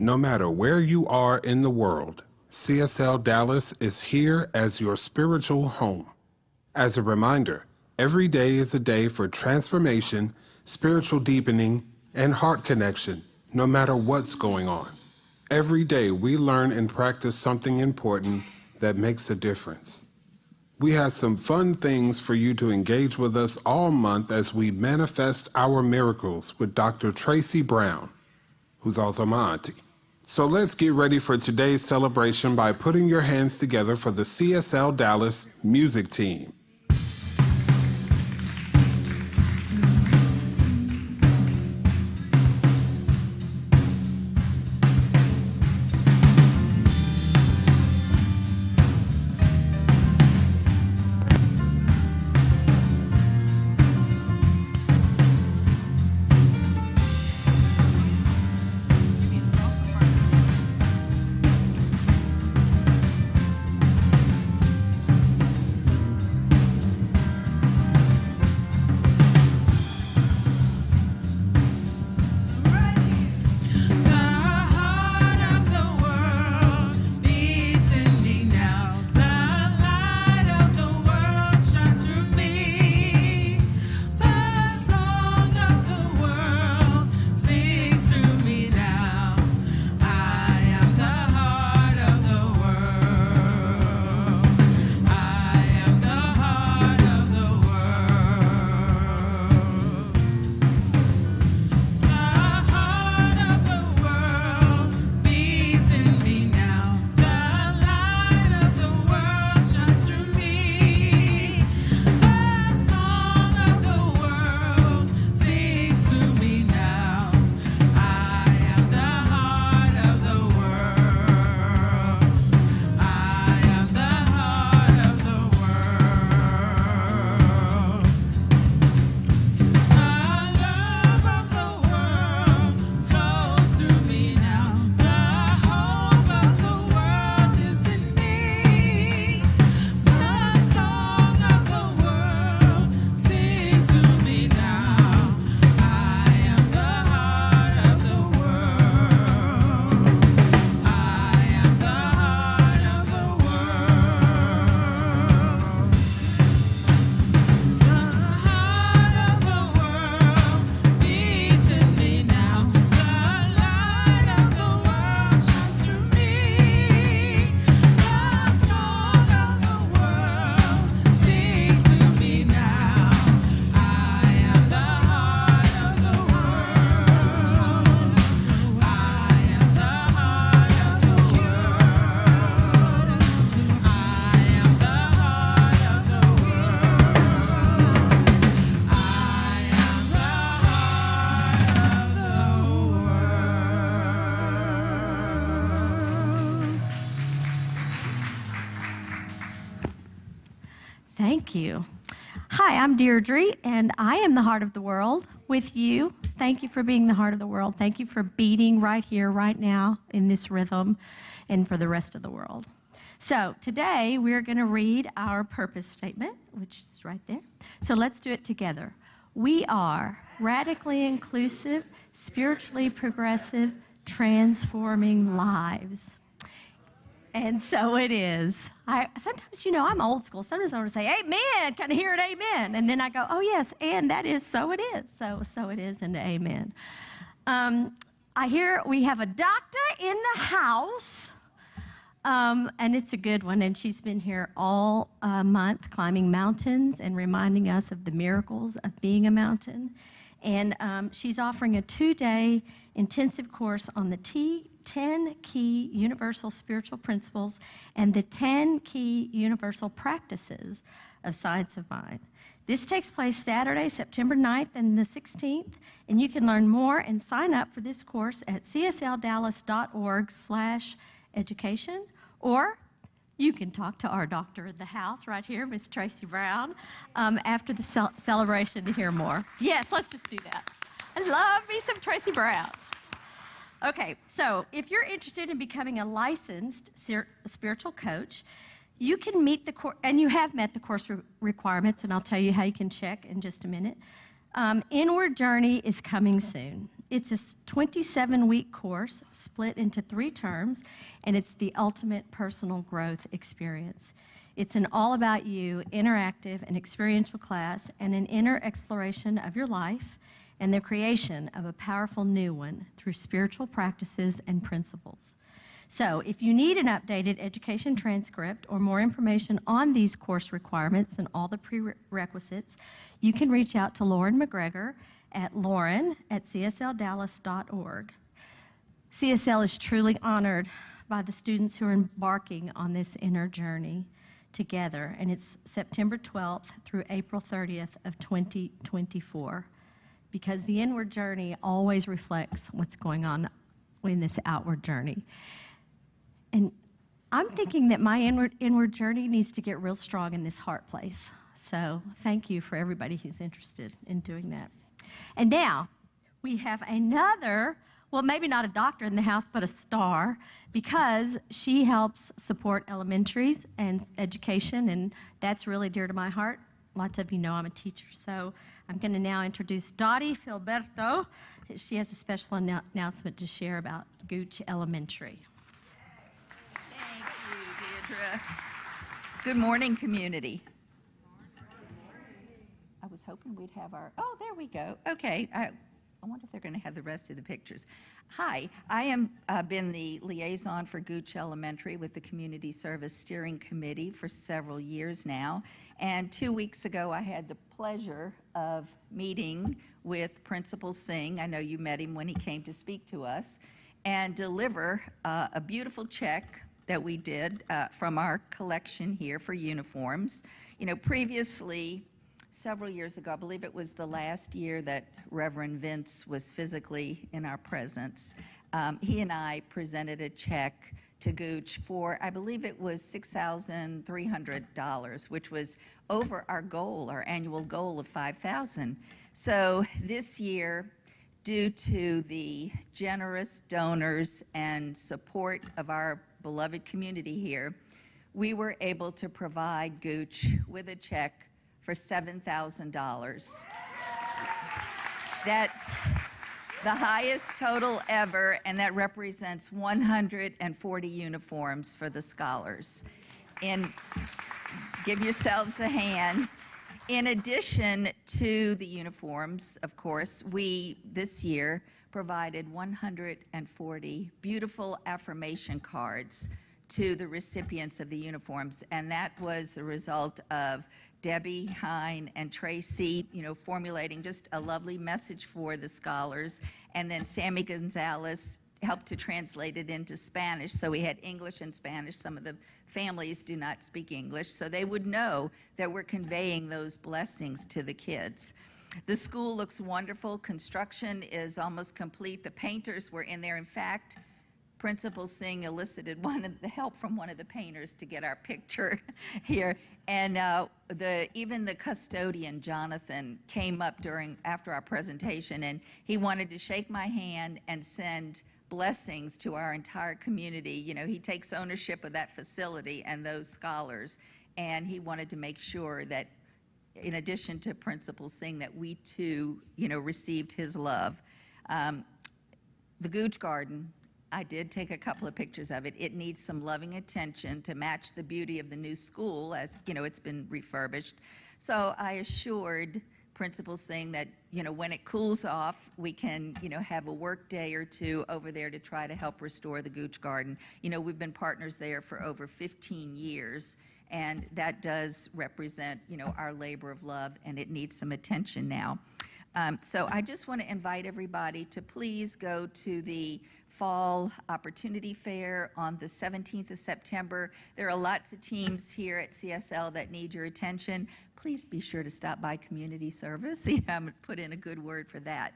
No matter where you are in the world, CSL Dallas is here as your spiritual home. As a reminder, every day is a day for transformation, spiritual deepening, and heart connection, no matter what's going on. Every day we learn and practice something important that makes a difference. We have some fun things for you to engage with us all month as we manifest our miracles with Dr. Tracy Brown, who's also my auntie. So let's get ready for today's celebration by putting your hands together for the CSL Dallas music team. Thank you. Hi, I'm Deirdre, and I am the heart of the world with you. Thank you for being the heart of the world. Thank you for beating right here, right now, in this rhythm, and for the rest of the world. So today, we're going to read our purpose statement, which is right there. So let's do it together. We are radically inclusive, spiritually progressive, transforming lives. And so it is. Sometimes, I'm old school. Sometimes I want to say, amen, kind of hear it, amen. And then I go, oh, yes, and that is, so it is. So it is, and amen. I hear we have a doctor in the house, and it's a good one. And she's been here all month climbing mountains and reminding us of the miracles of being a mountain. And she's offering a 2-day intensive course on the 10 key universal spiritual principles and the 10 key universal practices of science of mind. This takes place Saturday, September 9th and the 16th, and you can learn more and sign up for this course at csldallas.org/education, or you can talk to our doctor in the house right here, Miss Tracy Brown, after the celebration to hear more. Yes, let's just do that. I love me some Tracy Brown. Okay, so if you're interested in becoming a licensed spiritual coach, you can meet the course, and you have met the course requirements, and I'll tell you how you can check in just a minute. Inward Journey is coming soon. It's a 27-week course split into 3 terms, and it's the ultimate personal growth experience. It's an all-about-you, interactive, and experiential class, and an inner exploration of your life and the creation of a powerful new one through spiritual practices and principles. So if you need an updated education transcript or more information on these course requirements and all the prerequisites, you can reach out to Lauren McGregor at lauren@csldallas.org. CSL is truly honored by the students who are embarking on this inner journey together, and it's September 12th through April 30th of 2024, because the inward journey always reflects what's going on in this outward journey. And I'm thinking that my inward journey needs to get real strong in this heart place. So thank you for everybody who's interested in doing that. And now we have another, well, maybe not a doctor in the house, but a star, because she helps support elementaries and education, and that's really dear to my heart. Lots of you know I'm a teacher, so I'm going to now introduce Dottie Filberto. She has a special announcement to share about Gooch Elementary. Thank you, Deirdre. Good morning, community. I was hoping we'd have our, oh, there we go. Okay, I wonder if they're going to have the rest of the pictures. Hi, I am been the liaison for Gooch Elementary with the Community Service Steering Committee for several years now. And 2 weeks ago, I had the pleasure of meeting with Principal Singh. I know you met him when he came to speak to us, and deliver a beautiful check that we did from our collection here for uniforms. You know, previously, several years ago, I believe it was the last year that Reverend Vince was physically in our presence, he and I presented a check to Gooch for, I believe it was $6,300, which was over our goal, our annual goal of $5,000. So this year, due to the generous donors and support of our beloved community here, we were able to provide Gooch with a check for $7,000. That's the highest total ever, and that represents 140 uniforms for the scholars. And give yourselves a hand. In addition to the uniforms, of course, we, this year, provided 140 beautiful affirmation cards to the recipients of the uniforms, and that was the result of Debbie, Hine, and Tracy, you know, formulating just a lovely message for the scholars, and then Sammy Gonzalez helped to translate it into Spanish, so we had English and Spanish. Some of the families do not speak English, so they would know that we're conveying those blessings to the kids. The school looks wonderful. Construction is almost complete. The painters were in there. In fact, Principal Singh elicited the help from one of the painters to get our picture here. And even the custodian, Jonathan, came up after our presentation, and he wanted to shake my hand and send blessings to our entire community. You know, he takes ownership of that facility and those scholars, and he wanted to make sure that, in addition to Principal Singh, that we too, you know, received his love. The Gooch Garden, I did take a couple of pictures of it. It needs some loving attention to match the beauty of the new school, as, you know, it's been refurbished. So I assured Principal Singh that, you know, when it cools off, we can, you know, have a work day or two over there to try to help restore the Gooch Garden. You know, we've been partners there for over 15 years, and that does represent, you know, our labor of love, and it needs some attention now. So I just want to invite everybody to please go to the Fall Opportunity Fair on the 17th of September. There are lots of teams here at CSL that need your attention. Please be sure to stop by community service. I'm going to put in a good word for that.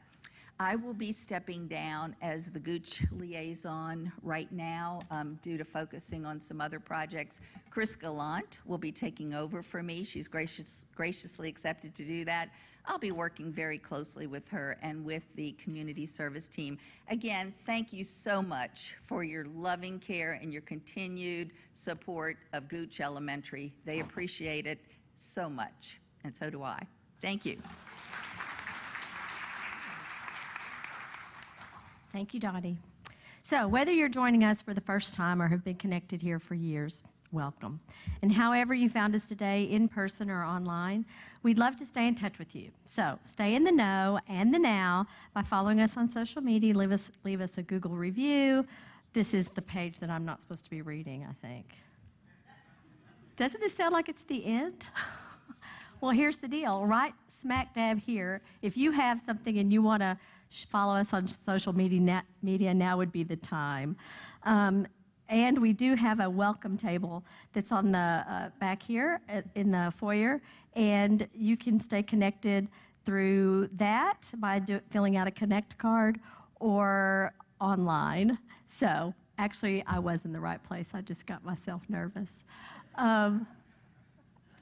I will be stepping down as the Gooch liaison right now due to focusing on some other projects. Chris Gallant will be taking over for me. She's graciously accepted to do that. I'll be working very closely with her and with the community service team. Again, thank you so much for your loving care and your continued support of Gooch Elementary. They appreciate it so much, and so do I. Thank you. Thank you, Dottie. So, whether you're joining us for the first time or have been connected here for years, welcome. And however you found us today, in person or online, we'd love to stay in touch with you. So, stay in the know and the now by following us on social media. Leave us a Google review. This is the page that I'm not supposed to be reading, I think. Doesn't this sound like it's the end? Well, here's the deal. Right smack dab here, if you have something and you want to follow us on social media, now would be the time. And we do have a welcome table that's on the back here in the foyer, and you can stay connected through that by filling out a Connect card or online. So actually, I was in the right place. I just got myself nervous.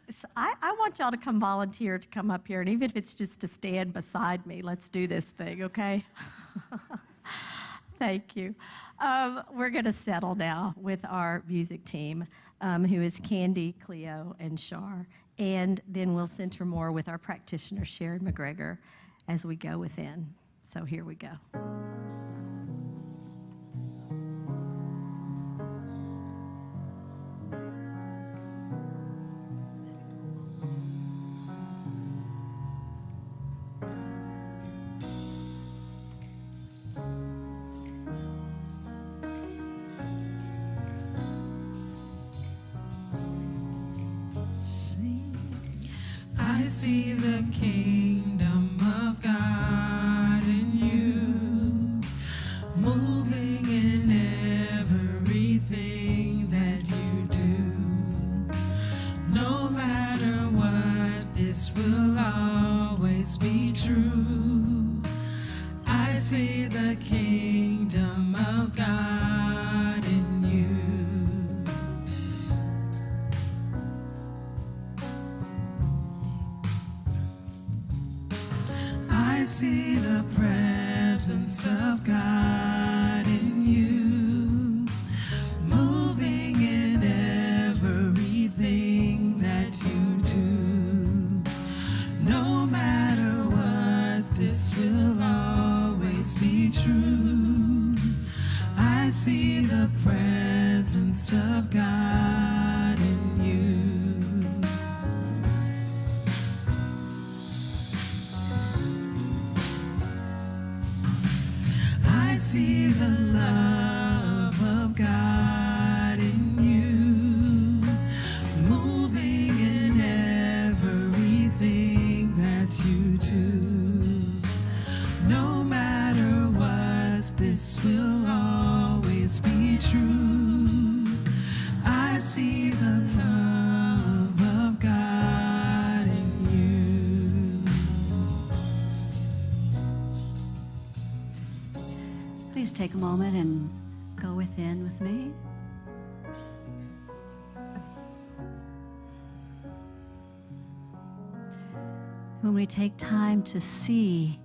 So I want y'all to come volunteer to come up here, and even if it's just to stand beside me, let's do this thing, okay? Thank you. We're going to settle now with our music team, who is Candy, Cleo, and Shar. And then we'll center more with our practitioner, Sharon McGregor, as we go within. So here we go. I see the kingdom of God in you, moving in everything that you do. No matter what, this will always be true. I see the kingdom of God in you. I see the presence of God in you, moving in everything that you do. No matter what, this will always be true. I see the presence of God in you. I see the love of God in you, moving in everything that you do. No matter what, this will always be true. I see the love of God in you. Please take a moment and go within with me. When we take time to see,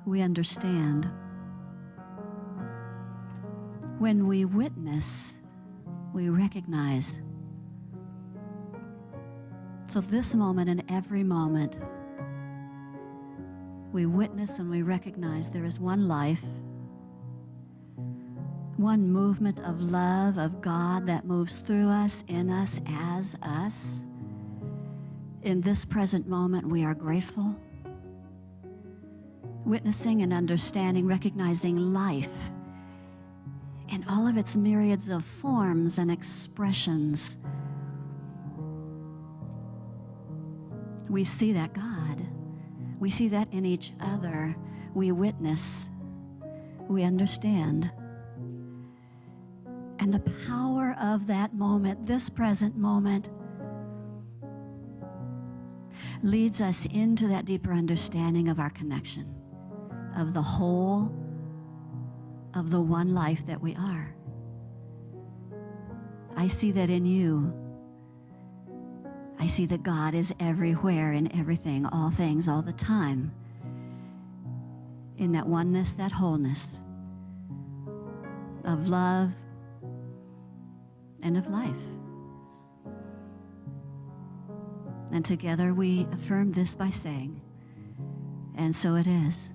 we understand. When we witness, we recognize. So this moment and every moment, we witness and we recognize there is one life, one movement of love of God that moves through us, in us, as us. In this present moment, we are grateful, witnessing and understanding, recognizing life in all of its myriads of forms and expressions. We see that God. We see that in each other. We witness. We understand. And the power of that moment, this present moment, leads us into that deeper understanding of our connection, of the whole, of the one life that we are. I see that in you. I see that God is everywhere, in everything, all things, all the time. In that oneness, that wholeness of love and of life. And together we affirm this by saying, and so it is.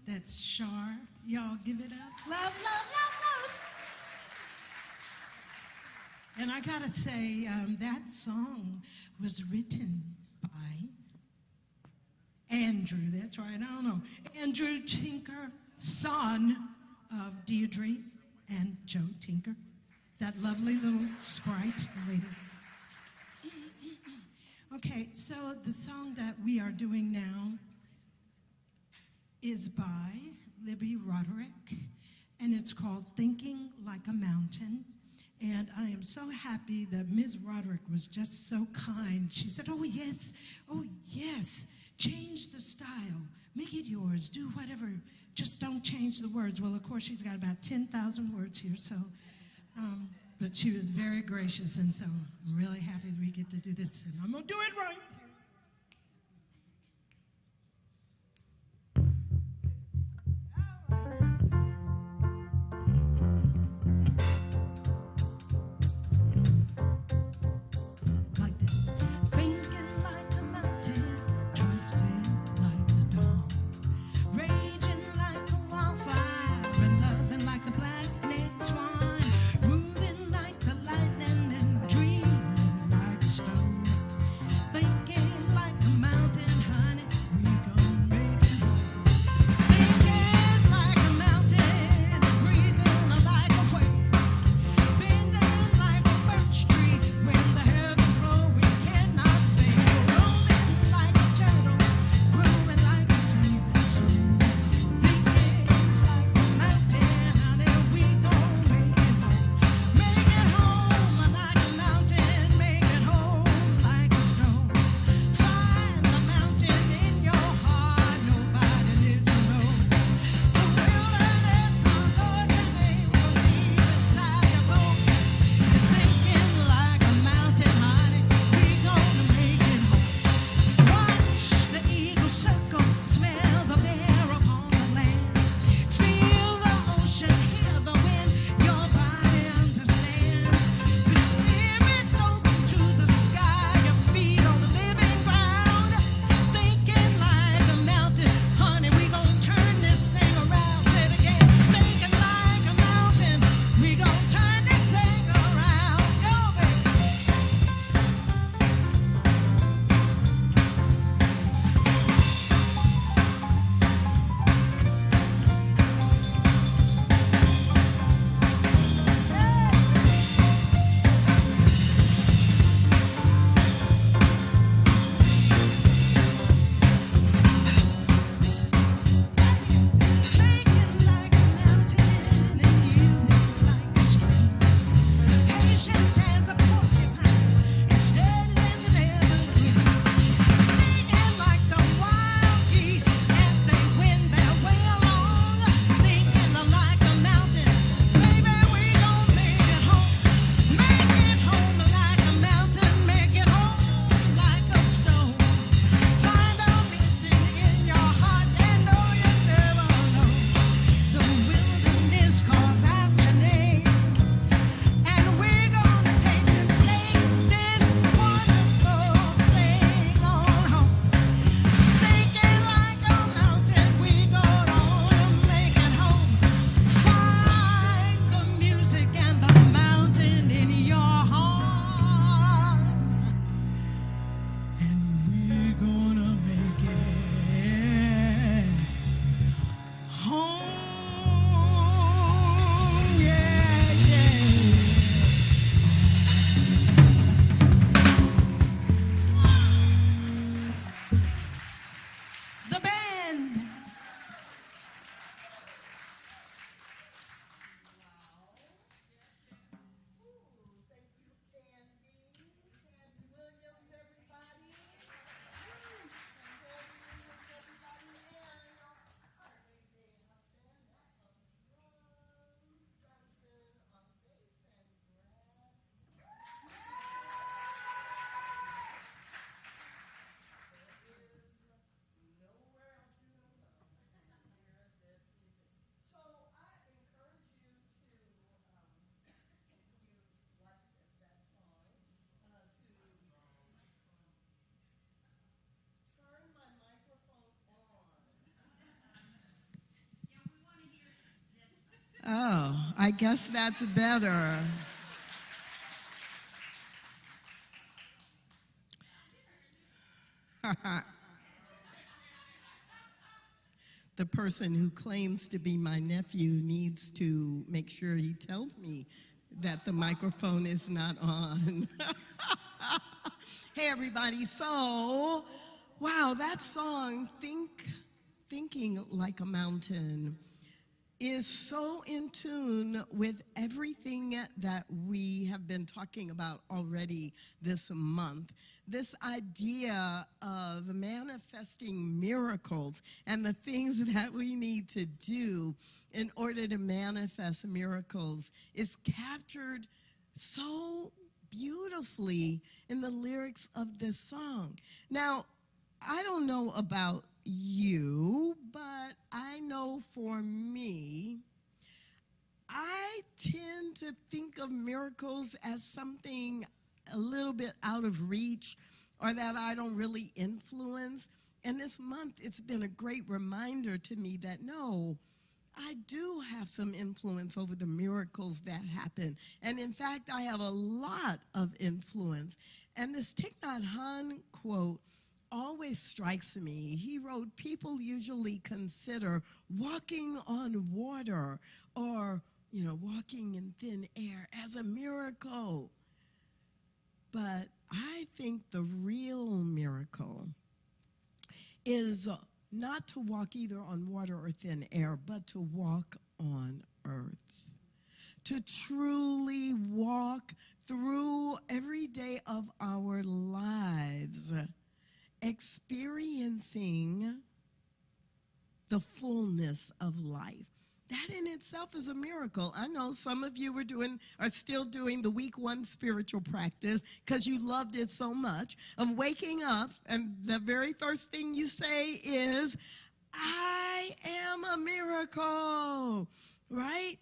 That's Shar. Y'all give it up. Love, love, love, love. And I gotta say, that song was written by Andrew. That's right, I don't know. Andrew Tinker, son of Deirdre and Joe Tinker. That lovely little sprite lady. Okay, so the song that we are doing now is by Libby Roderick, and it's called Thinking Like a Mountain. And I am so happy that Ms. Roderick was just so kind. She said, oh yes, change the style, make it yours, do whatever, just don't change the words. Well, of course, she's got about 10,000 words here, so, but she was very gracious, and so I'm really happy that we get to do this, and I'm gonna do it right. Thinking I guess that's better. The person who claims to be my nephew needs to make sure he tells me that the microphone is not on. Hey, everybody. So, wow, that song, Thinking Like a Mountain, is so in tune with everything that we have been talking about already this month. This idea of manifesting miracles and the things that we need to do in order to manifest miracles is captured so beautifully in the lyrics of this song. Now, I don't know about you, but I know for me, I tend to think of miracles as something a little bit out of reach or that I don't really influence. And this month, it's been a great reminder to me that no, I do have some influence over the miracles that happen. And in fact, I have a lot of influence. And this Thich Nhat Hanh quote always strikes me. He wrote, people usually consider walking on water or, walking in thin air as a miracle. But I think the real miracle is not to walk either on water or thin air, but to walk on earth. To truly walk through every day of our lives, experiencing the fullness of life. That in itself is a miracle. I know some of you are still doing the week 1 spiritual practice because you loved it so much, of waking up and the very first thing you say is, I am a miracle, right?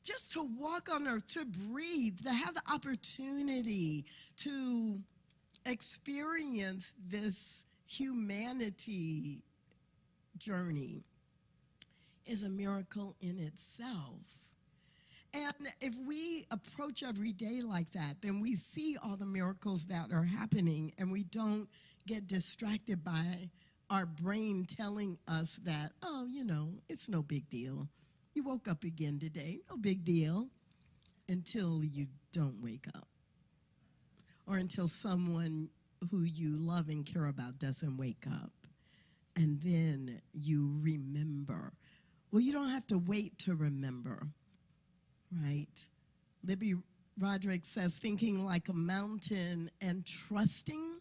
Just to walk on earth, to breathe, to have the opportunity to experience this humanity journey is a miracle in itself. And if we approach every day like that, then we see all the miracles that are happening and we don't get distracted by our brain telling us that, it's no big deal. You woke up again today, no big deal, until you don't wake up. Or until someone who you love and care about doesn't wake up. And then you remember. Well, you don't have to wait to remember, right? Libby Roderick says, thinking like a mountain and trusting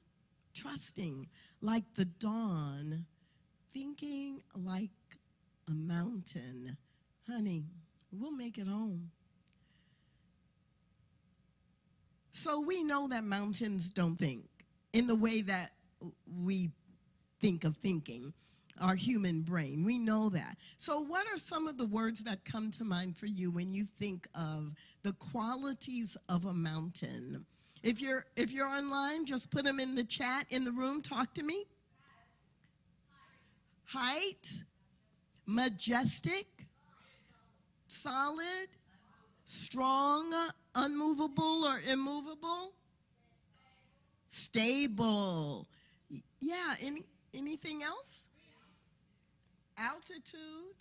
like the dawn, thinking like a mountain. Honey, we'll make it home. So we know that mountains don't think in the way that we think of thinking, our human brain. We know that. So what are some of the words that come to mind for you when you think of the qualities of a mountain? If you're online, just put them in the chat in the room. Talk to me. Height, majestic, solid, strong, unmovable or immovable, stable. Yeah, anything else? Altitude.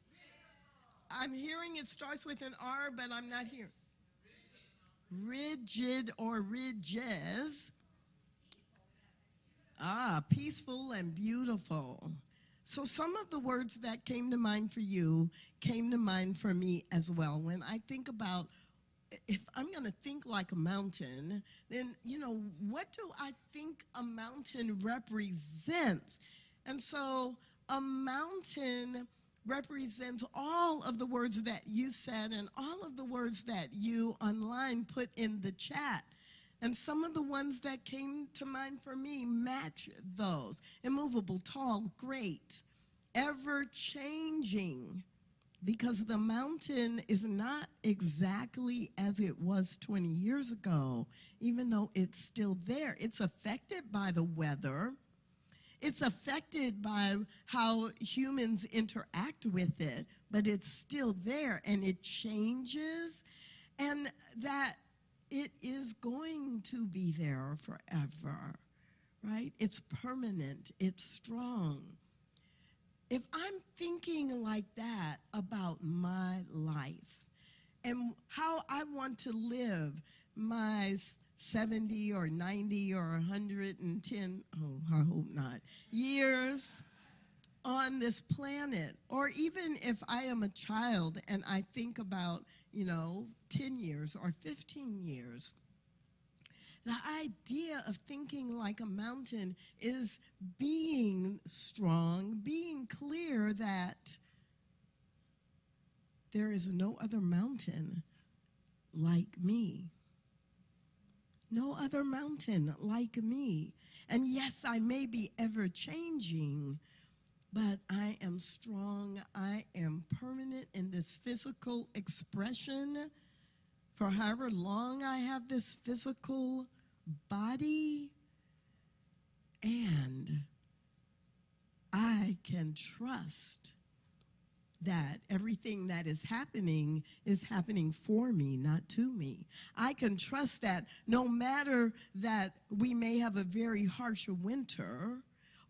I'm hearing it starts with an R, but I'm not hearing. Rigid or ridges. Peaceful and beautiful. So some of the words that came to mind for you came to mind for me as well. When I think about, if I'm going to think like a mountain, then, what do I think a mountain represents? And so a mountain represents all of the words that you said and all of the words that you online put in the chat. And some of the ones that came to mind for me match those. Immovable, tall, great, ever-changing, because the mountain is not exactly as it was 20 years ago, even though it's still there. It's affected by the weather. It's affected by how humans interact with it, but it's still there, and it changes, and that it is going to be there forever, right? It's permanent, it's strong. If I'm thinking like that about my life and how I want to live my 70 or 90 or 110, I hope not, years on this planet, or even if I am a child and I think about, 10 years or 15 years, the idea of thinking like a mountain is being strong, being clear that there is no other mountain like me. No other mountain like me. And yes, I may be ever changing, but I am strong. I am permanent in this physical expression for however long I have this physical body. And I can trust that everything that is happening for me, not to me. I can trust that no matter that we may have a very harsh winter,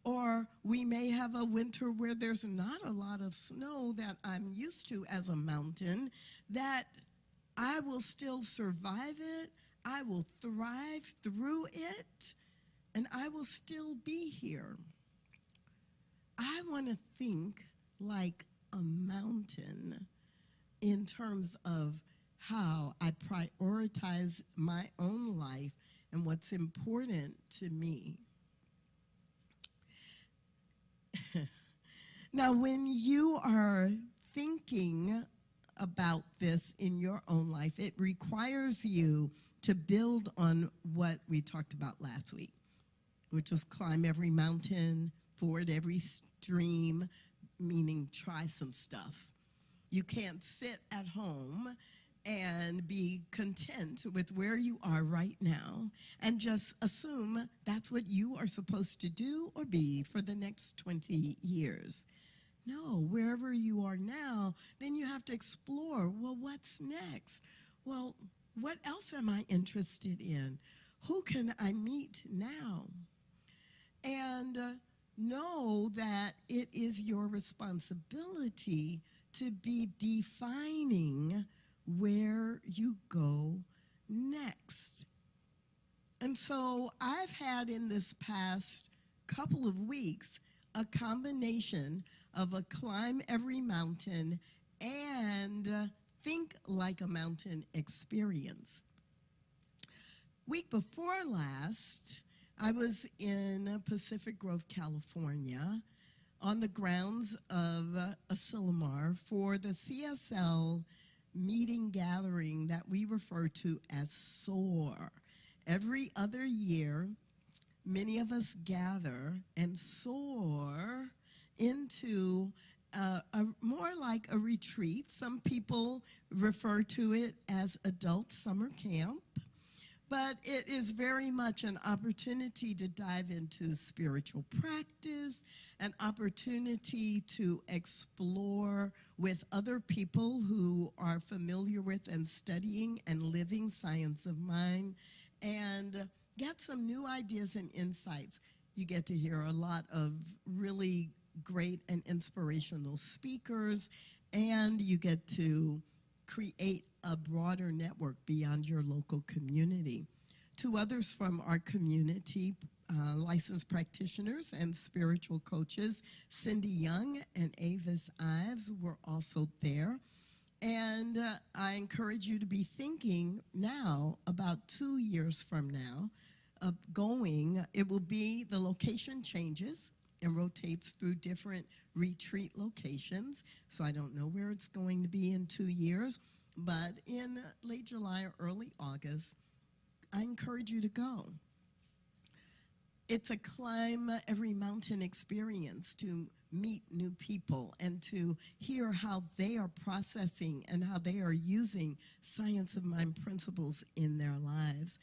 or we may have a winter where there's not a lot of snow that I'm used to as a mountain, that I will still survive it, I will thrive through it, and I will still be here. I want to think like a mountain in terms of how I prioritize my own life and what's important to me. Now, when you are thinking about this in your own life, it requires you to build on what we talked about last week, which was climb every mountain, ford every stream, meaning try some stuff. You can't sit at home and be content with where you are right now and just assume that's what you are supposed to do or be for the next 20 years. No, wherever you are now, then you have to explore, well, what's next? Well, what else am I interested in? Who can I meet now? And know that it is your responsibility to be defining where you go next. And so I've had in this past couple of weeks a combination of a climb every mountain and think like a mountain experience. Week before last, I was in Pacific Grove, California, on the grounds of Asilomar for the CSL meeting gathering that we refer to as SOAR. Every other year, many of us gather and soar into more like a retreat. Some people refer to it as adult summer camp. But it is very much an opportunity to dive into spiritual practice, an opportunity to explore with other people who are familiar with and studying and living science of mind, and get some new ideas and insights. You get to hear a lot of really great and inspirational speakers, and you get to create a broader network beyond your local community. Two others from our community, licensed practitioners and spiritual coaches, Cindy Young and Avis Ives, were also there. And I encourage you to be thinking now about 2 years from now of going. It will be, the location changes and rotates through different retreat locations. So I don't know where it's going to be in 2 years, but in late July or early August, I encourage you to go. It's a climb every mountain experience to meet new people and to hear how they are processing and how they are using science of mind principles in their lives.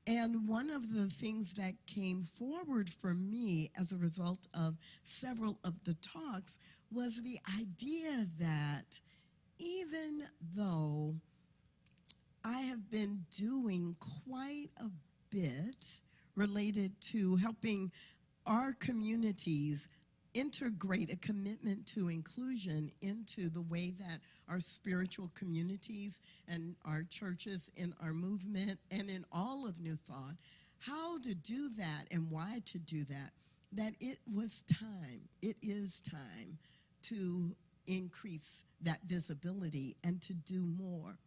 And one of the things that came forward for me as a result of several of the talks was the idea that even though I have been doing quite a bit related to helping our communities integrate a commitment to inclusion into the way that our spiritual communities and our churches in our movement and in all of New Thought, how to do that and why to do that, that it was time, it is time to increase that visibility and to do more.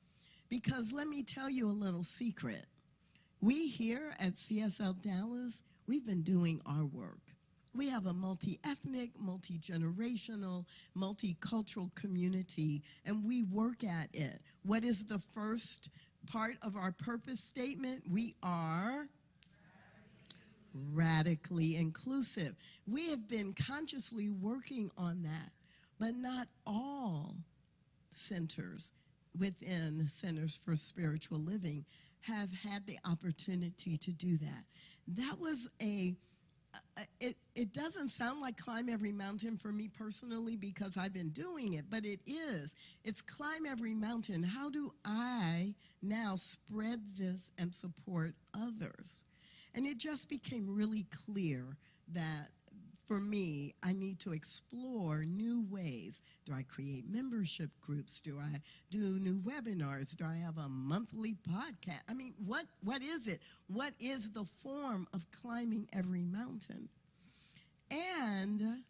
Because let me tell you a little secret. We here at CSL Dallas, we've been doing our work. We have a multi-ethnic, multi-generational, multicultural community, and we work at it. What is the first part of our purpose statement? We are radically inclusive. We have been consciously working on that, but not all centers within Centers for Spiritual Living have had the opportunity to do that. That was it doesn't sound like climb every mountain for me personally because I've been doing it, but it is. It's climb every mountain. How do I now spread this and support others? And it just became really clear that for me, I need to explore new ways. Do I create membership groups? Do I do new webinars? Do I have a monthly podcast? I mean, what is it? What is the form of climbing every mountain? And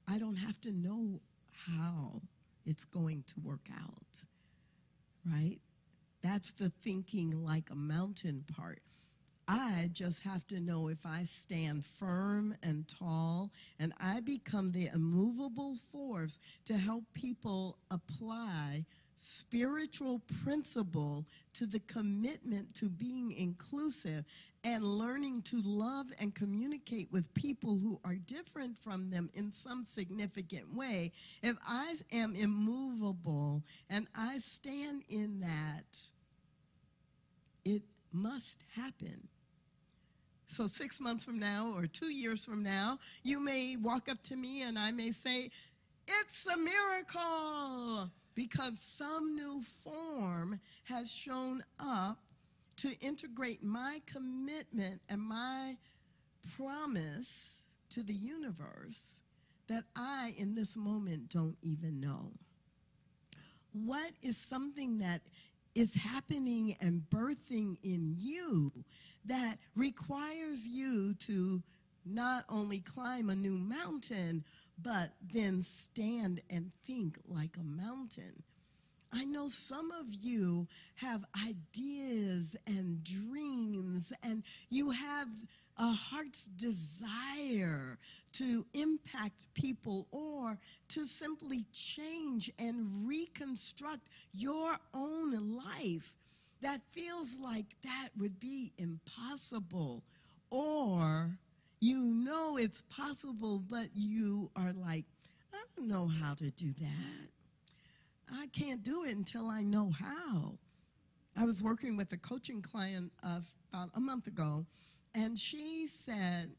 I don't have to know how it's going to work out, right? That's the thinking like a mountain part. I just have to know if I stand firm and tall and I become the immovable force to help people apply spiritual principle to the commitment to being inclusive and learning to love and communicate with people who are different from them in some significant way. If I am immovable and I stand in that, it must happen. So 6 months from now or 2 years from now, you may walk up to me and I may say, it's a miracle, because some new form has shown up to integrate my commitment and my promise to the universe that I, in this moment, don't even know. What is something that is happening and birthing in you that requires you to not only climb a new mountain, but then stand and think like a mountain? I know some of you have ideas and dreams, and you have a heart's desire to impact people or to simply change and reconstruct your own life that feels like that would be impossible, or you know it's possible, but you are like, I don't know how to do that. I can't do it until I know how. I was working with a coaching client about a month ago, and she said,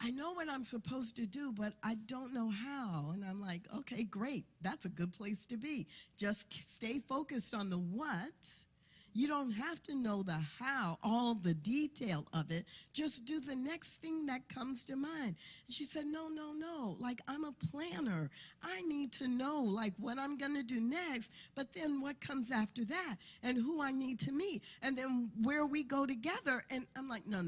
I know what I'm supposed to do, but I don't know how. And I'm like, okay, great. That's a good place to be. Just stay focused on the what. You don't have to know the how, all the detail of it. Just do the next thing that comes to mind. And she said, no. Like, I'm a planner. I need to know, like, what I'm going to do next, but then what comes after that, and who I need to meet, and then where we go together. And I'm like, no.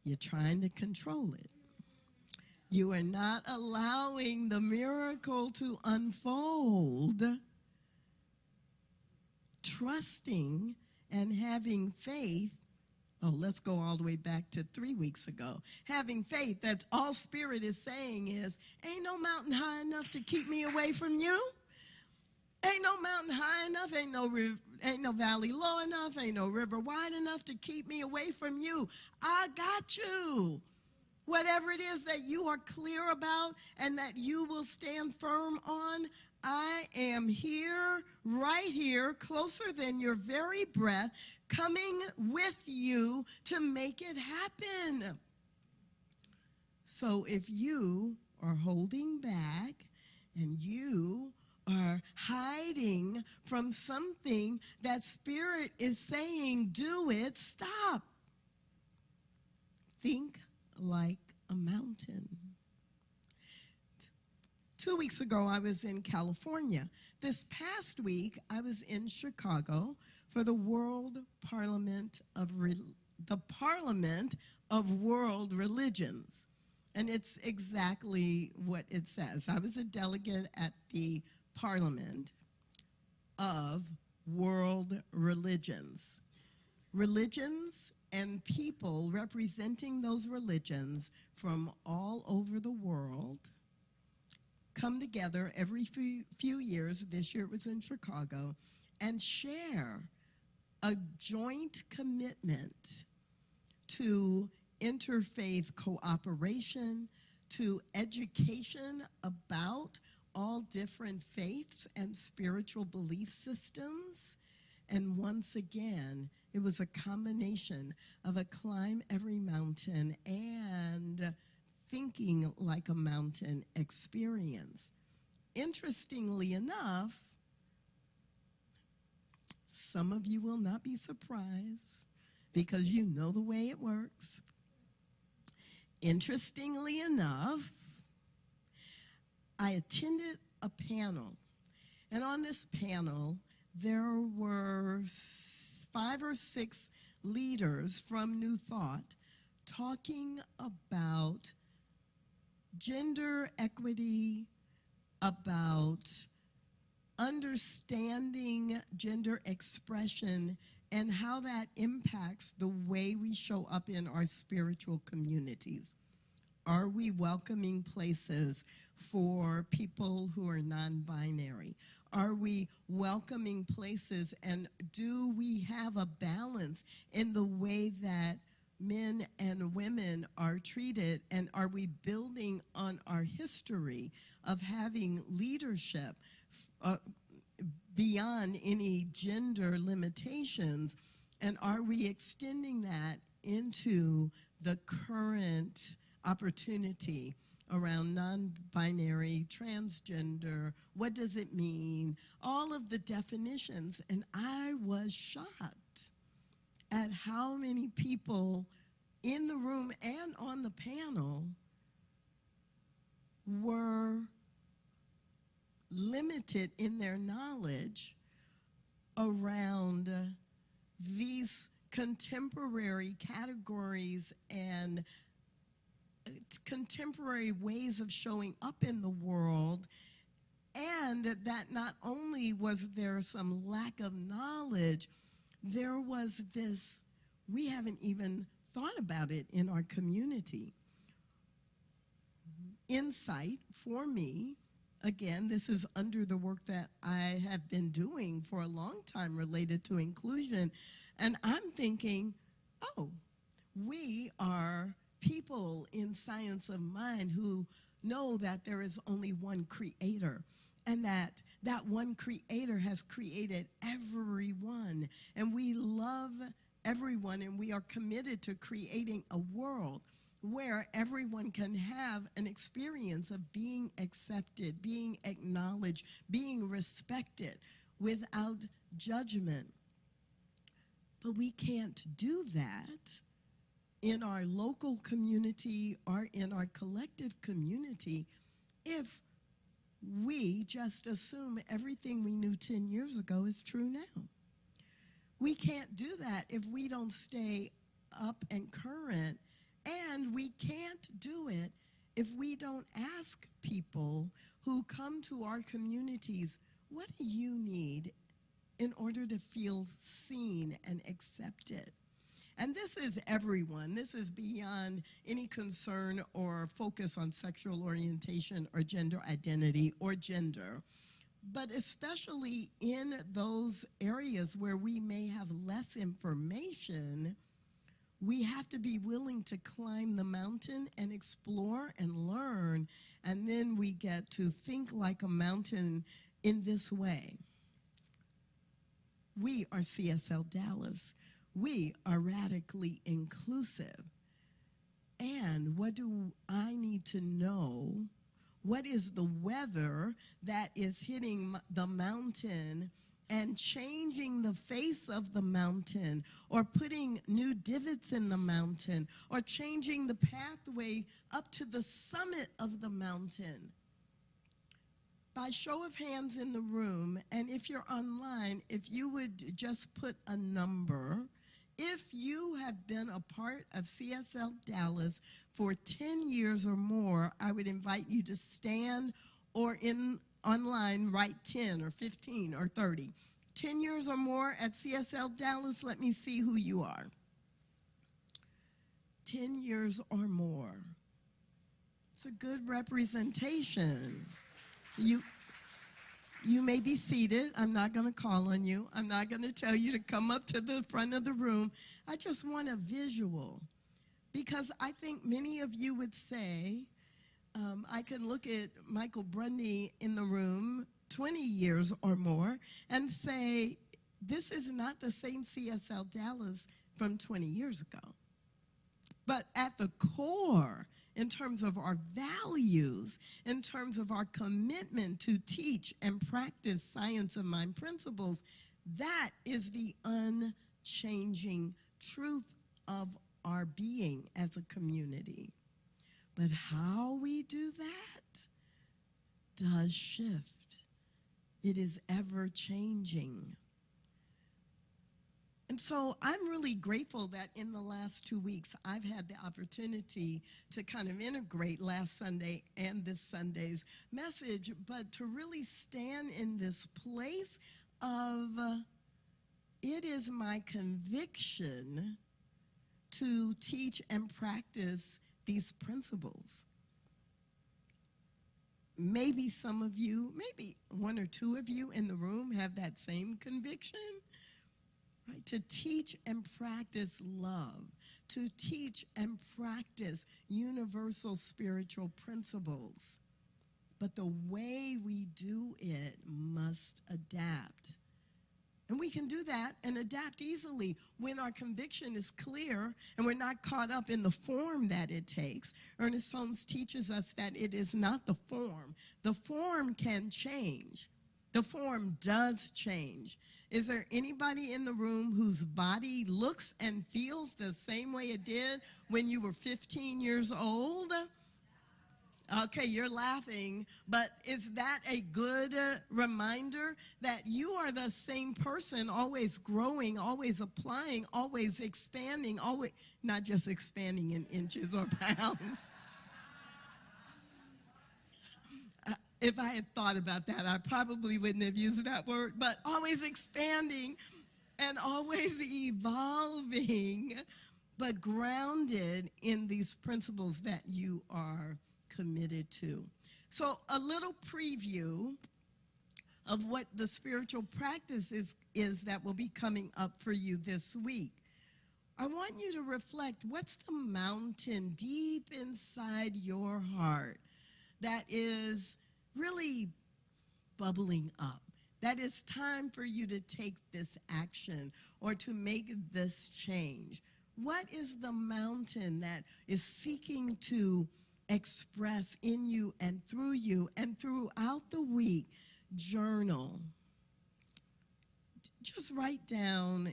You're trying to control it. You are not allowing the miracle to unfold. Trusting and having faith. Oh, let's go all the way back to 3 weeks ago. Having faith that all Spirit is saying is, ain't no mountain high enough to keep me away from you. Ain't no mountain high enough, ain't no valley low enough, ain't no river wide enough to keep me away from you. I got you. Whatever it is that you are clear about and that you will stand firm on, I am here, right here, closer than your very breath, coming with you to make it happen. So if you are holding back and you are hiding from something that Spirit is saying, do it, stop. Think like a mountain. 2 weeks ago, I was in California. This past week, I was in Chicago for the Parliament of World Religions. And it's exactly what it says. I was a delegate at the Parliament of World Religions. Religions and people representing those religions from all over the world come together every few years. This year it was in Chicago, and share a joint commitment to interfaith cooperation, to education about all different faiths and spiritual belief systems. And once again, it was a combination of a climb every mountain and thinking like a mountain experience. Interestingly enough, some of you will not be surprised because you know the way it works. Interestingly enough, I attended a panel, and on this panel, there were 5 or 6 leaders from New Thought talking about gender equity, about understanding gender expression, and how that impacts the way we show up in our spiritual communities. Are we welcoming places for people who are non-binary? Are we welcoming places, and do we have a balance in the way that men and women are treated? And are we building on our history of having leadership beyond any gender limitations? And are we extending that into the current opportunity around non-binary, transgender? What does it mean? All of the definitions. And I was shocked at how many people in the room and on the panel were limited in their knowledge around these contemporary categories and contemporary ways of showing up in the world. And that not only was there some lack of knowledge, there was this, we haven't even thought about it in our community. Insight for me, again, this is under the work that I have been doing for a long time related to inclusion, and I'm thinking, oh, we are people in science of mind who know that there is only one creator, and that one creator has created everyone, and we love everyone, and we are committed to creating a world where everyone can have an experience of being accepted, being acknowledged, being respected without judgment. But we can't do that in our local community or in our collective community if we just assume everything we knew 10 years ago is true now. We can't do that if we don't stay up and current, and we can't do it if we don't ask people who come to our communities, what do you need in order to feel seen and accepted? And this is everyone. This is beyond any concern or focus on sexual orientation or gender identity or gender, but especially in those areas where we may have less information, we have to be willing to climb the mountain and explore and learn, and then we get to think like a mountain in this way. We are CSL Dallas. We are radically inclusive. And what do I need to know? What is the weather that is hitting the mountain and changing the face of the mountain, or putting new divots in the mountain, or changing the pathway up to the summit of the mountain? By show of hands in the room, and if you're online, if you would just put a number, if you have been a part of CSL Dallas for 10 years or more, I would invite you to stand, or online write 10 or 15 or 30. 10 years or more at CSL Dallas, let me see who you are. 10 years or more. It's a good representation. You may be seated. I'm not going to call on you. I'm not going to tell you to come up to the front of the room. I just want a visual, because I think many of you would say, I can look at Michael Brundy in the room, 20 years or more, and say, this is not the same CSL Dallas from 20 years ago. But at the core, in terms of our values, in terms of our commitment to teach and practice science of mind principles, that is the unchanging truth of our being as a community. But how we do that does shift. It is ever changing. And so I'm really grateful that in the last 2 weeks, I've had the opportunity to kind of integrate last Sunday and this Sunday's message, but to really stand in this place of, it is my conviction to teach and practice these principles. Maybe some of you, maybe one or two of you in the room have that same conviction. Right, to teach and practice love, to teach and practice universal spiritual principles. But the way we do it must adapt. And we can do that and adapt easily when our conviction is clear and we're not caught up in the form that it takes. Ernest Holmes teaches us that it is not the form. The form can change. The form does change. Is there anybody in the room whose body looks and feels the same way it did when you were 15 years old? Okay, you're laughing, but is that a good reminder that you are the same person, always growing, always applying, always expanding, always not just expanding in inches or pounds? If I had thought about that, I probably wouldn't have used that word, but always expanding and always evolving, but grounded in these principles that you are committed to. So a little preview of what the spiritual practice is that will be coming up for you this week. I want you to reflect, what's the mountain deep inside your heart that is really bubbling up, that it's time for you to take this action or to make this change? What is the mountain that is seeking to express in you and through you? And throughout the week, journal. Just write down,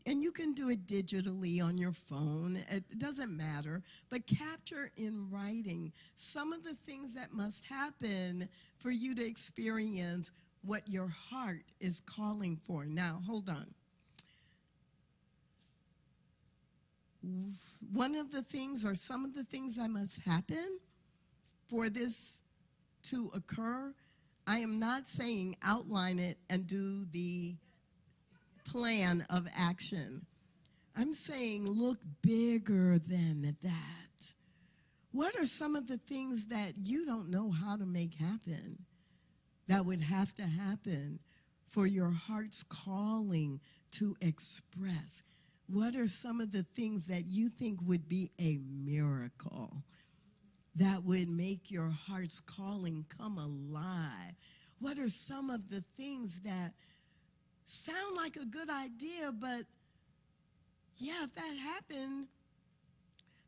and you can do it digitally on your phone. It doesn't matter, but capture in writing some of the things that must happen for you to experience what your heart is calling for. Now, hold on. One of the things, or some of the things that must happen for this to occur, I am not saying outline it and do the plan of action. I'm saying look bigger than that. What are some of the things that you don't know how to make happen that would have to happen for your heart's calling to express? What are some of the things that you think would be a miracle that would make your heart's calling come alive? What are some of the things that sound like a good idea, but yeah, if that happened,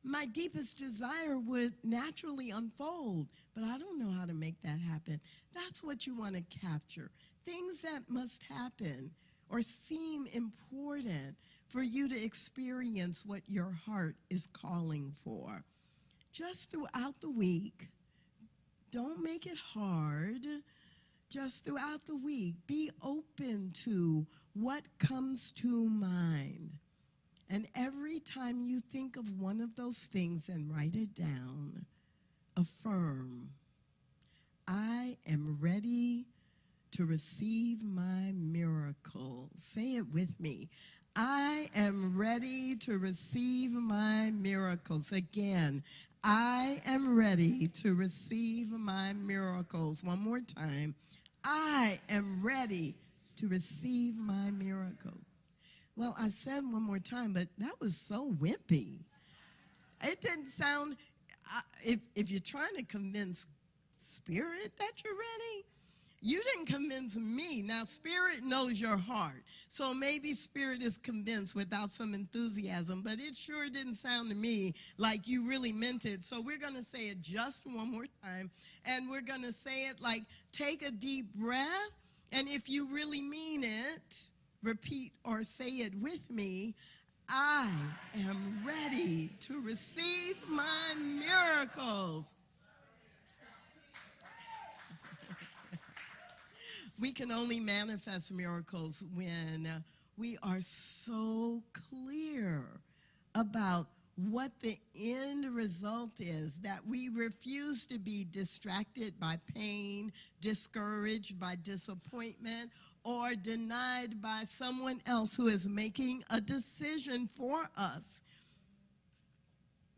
my deepest desire would naturally unfold. But I don't know how to make that happen. That's what you want to capture. Things that must happen or seem important for you to experience what your heart is calling for. Just throughout the week, don't make it hard. Just throughout the week, be open to what comes to mind. And every time you think of one of those things and write it down, affirm, I am ready to receive my miracle. Say it with me. I am ready to receive my miracles. Again, I am ready to receive my miracles. One more time. I am ready to receive my miracle. Well, I said one more time, but that was so wimpy. It didn't sound, if you're trying to convince Spirit that you're ready, you didn't convince me. Now, Spirit knows your heart. So maybe Spirit is convinced without some enthusiasm, but it sure didn't sound to me like you really meant it. So we're going to say it just one more time, and we're going to say it like, take a deep breath, and if you really mean it, repeat or say it with me. I am ready to receive my miracles. We can only manifest miracles when we are so clear about what the end result is, that we refuse to be distracted by pain, discouraged by disappointment, or denied by someone else who is making a decision for us.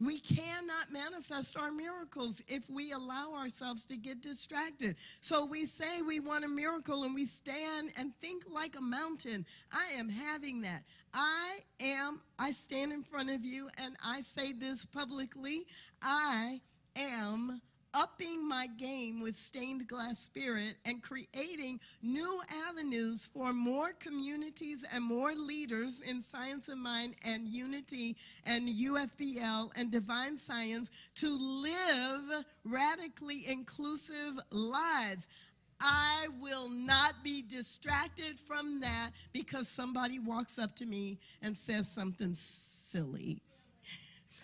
We cannot manifest our miracles if we allow ourselves to get distracted. So we say we want a miracle and we stand and think like a mountain. I am having that. I stand in front of you and I say this publicly. I am upping my game with Stained Glass Spirit and creating new avenues for more communities and more leaders in Science of Mind and Unity and UFBL and Divine Science to live radically inclusive lives. I will not be distracted from that because somebody walks up to me and says something silly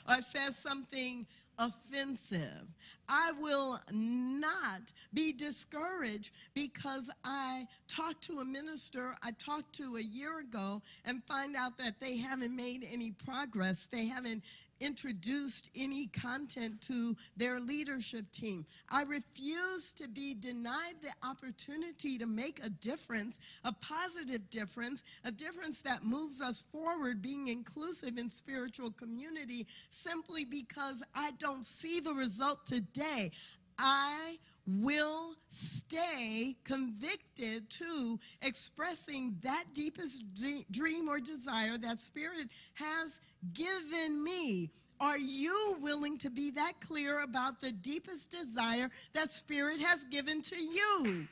or says something offensive. I will not be discouraged because I talked to a minister I talked to a year ago and find out that they haven't made any progress. They haven't introduced any content to their leadership team. I refuse to be denied the opportunity to make a difference, a positive difference, a difference that moves us forward, being inclusive in spiritual community, simply because I don't see the result today. I will stay convicted to expressing that deepest dream or desire that Spirit has given me. Are you willing to be that clear about the deepest desire that Spirit has given to you?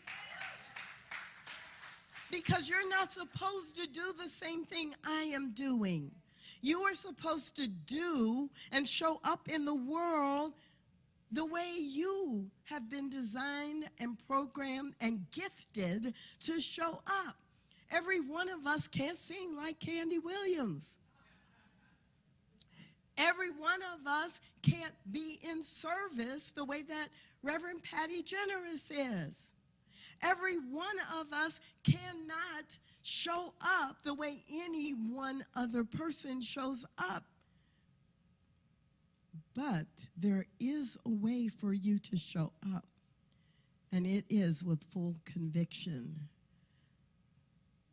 Because you're not supposed to do the same thing I am doing. You are supposed to do and show up in the world the way you have been designed and programmed and gifted to show up. Every one of us can't sing like Candy Williams. Every one of us can't be in service the way that Reverend Patty Generous is. Every one of us cannot show up the way any one other person shows up. But there is a way for you to show up, and it is with full conviction.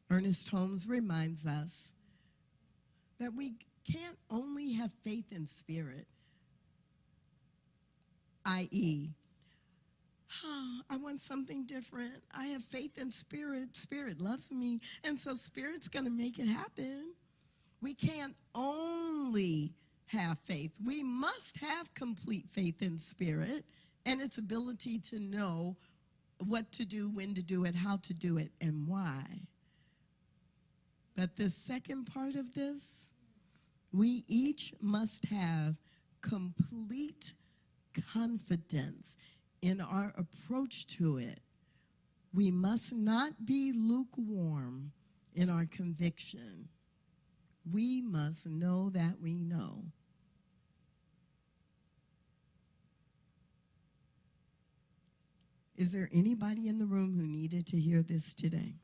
Ernest Holmes reminds us that we can't only have faith in spirit, i.e., I want something different. I have faith in spirit. Spirit loves me, and so Spirit's going to make it happen. We can't only have faith. We must have complete faith in Spirit and its ability to know what to do, when to do it, how to do it, and why. But the second part of this, we each must have complete confidence in our approach to it. We must not be lukewarm in our conviction. We must know that we know. Is there anybody in the room who needed to hear this today?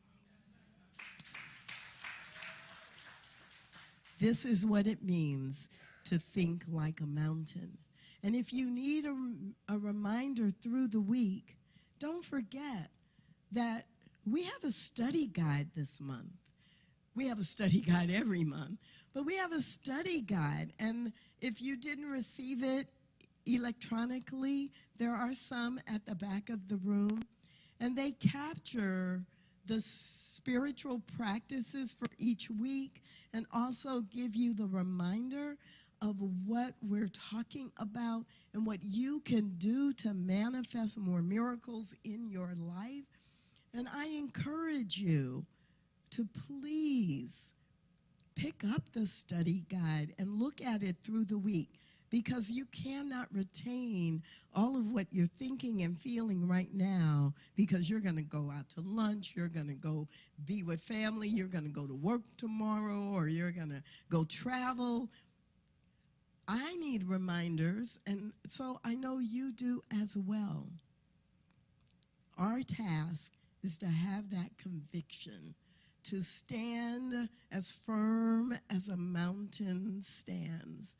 This is what it means to think like a mountain. And if you need a reminder through the week, don't forget that we have a study guide this month. We have a study guide every month, but we have a study guide. And if you didn't receive it electronically, there are some at the back of the room, and they capture the spiritual practices for each week and also give you the reminder of what we're talking about and what you can do to manifest more miracles in your life. And I encourage you to please pick up the study guide and look at it through the week, because you cannot retain all of what you're thinking and feeling right now, because you're going to go out to lunch, you're going to go be with family, you're going to go to work tomorrow, or you're going to go travel. I need reminders, and so I know you do as well. Our task is to have that conviction, to stand as firm as a mountain stands,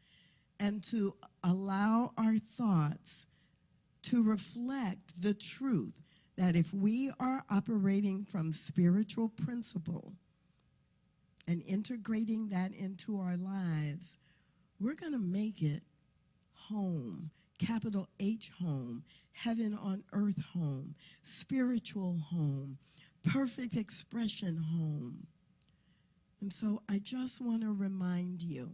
and to allow our thoughts to reflect the truth that if we are operating from spiritual principle and integrating that into our lives, we're going to make it home, capital H home, heaven on earth home, spiritual home, perfect expression home. And so I just want to remind you,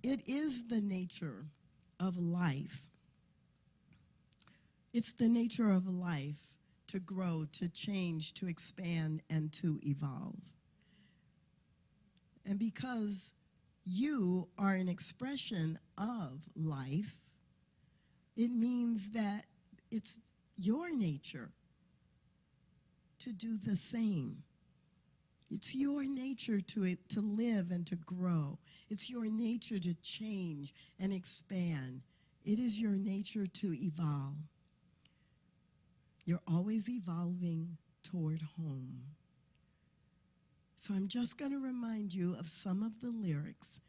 it is the nature of life. It's the nature of life to grow, to change, to expand, and to evolve. And because you are an expression of life, it means that it's your nature to do the same. It's your nature to live and to grow. It's your nature to change and expand. It is your nature to evolve. You're always evolving toward home. So I'm just going to remind you of some of the lyrics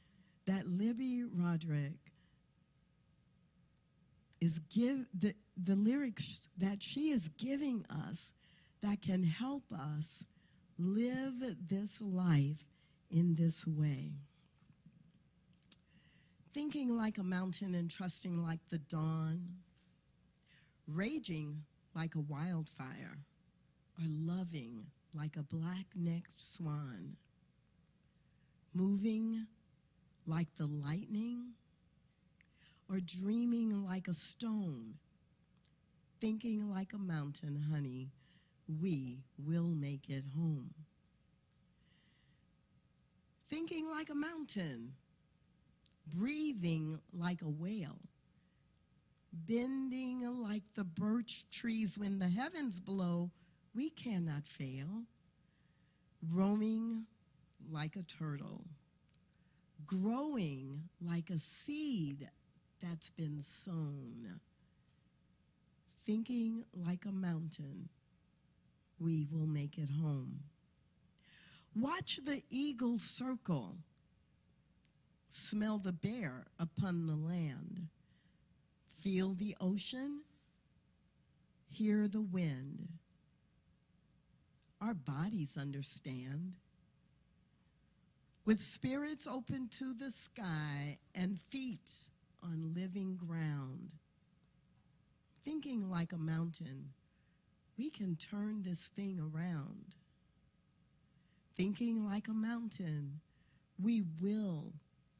that Libby Roderick is the lyrics that she is giving us that can help us live this life in this way. Thinking like a mountain and trusting like the dawn, raging like a wildfire, or loving like a black-necked swan, moving like the lightning, or dreaming like a stone, thinking like a mountain, honey, we will make it home. Thinking like a mountain, breathing like a whale, bending like the birch trees when the heavens blow, we cannot fail. Roaming like a turtle, growing like a seed that's been sown. Thinking like a mountain, we will make it home. Watch the eagle circle, smell the bear upon the land, feel the ocean, hear the wind. Our bodies understand. With spirits open to the sky and feet on living ground, thinking like a mountain, we can turn this thing around. Thinking like a mountain, we will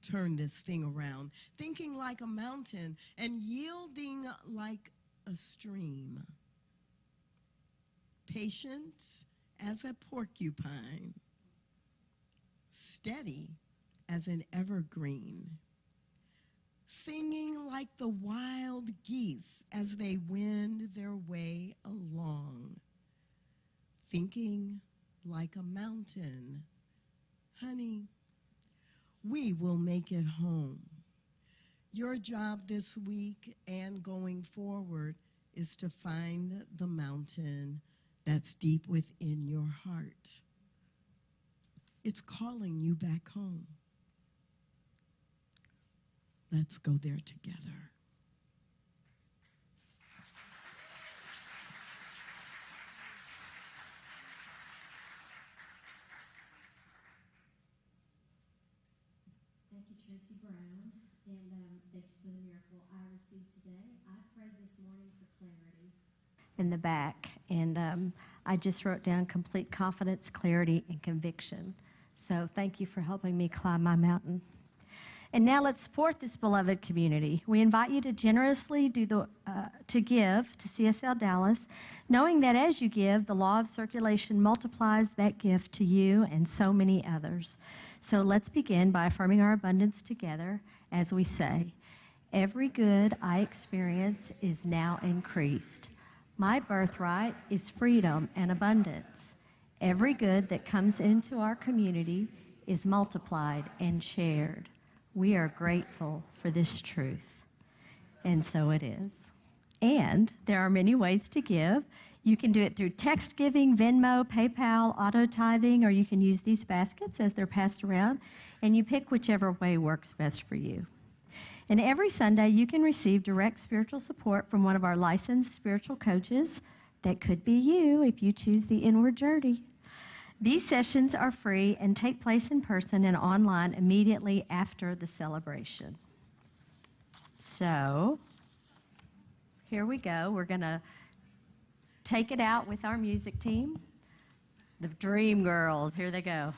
turn this thing around. Thinking like a mountain and yielding like a stream. Patient as a porcupine, steady as an evergreen. singing like the wild geese as they wend their way along, thinking like a mountain, honey, we will make it home. Your job this week and going forward is to find the mountain that's deep within your heart. It's calling you back home. Let's go there together. Thank you, Tracy Brown, and thank you for the miracle I received today. I prayed this morning for clarity in the back, and I just wrote down complete confidence, clarity, and conviction. So thank you for helping me climb my mountain. And now let's support this beloved community. We invite you to generously to give to CSL Dallas, knowing that as you give, the law of circulation multiplies that gift to you and so many others. So let's begin by affirming our abundance together as we say, every good I experience is now increased. My birthright is freedom and abundance. Every good that comes into our community is multiplied and shared. We are grateful for this truth. And so it is. And there are many ways to give. You can do it through text giving, Venmo, PayPal, auto tithing, or you can use these baskets as they're passed around, and you pick whichever way works best for you. And every Sunday, you can receive direct spiritual support from one of our licensed spiritual coaches. That could be you if you choose the inward journey. These sessions are free and take place in person and online immediately after the celebration. So, here we go. We're going to take it out with our music team. The Dream Girls, here they go.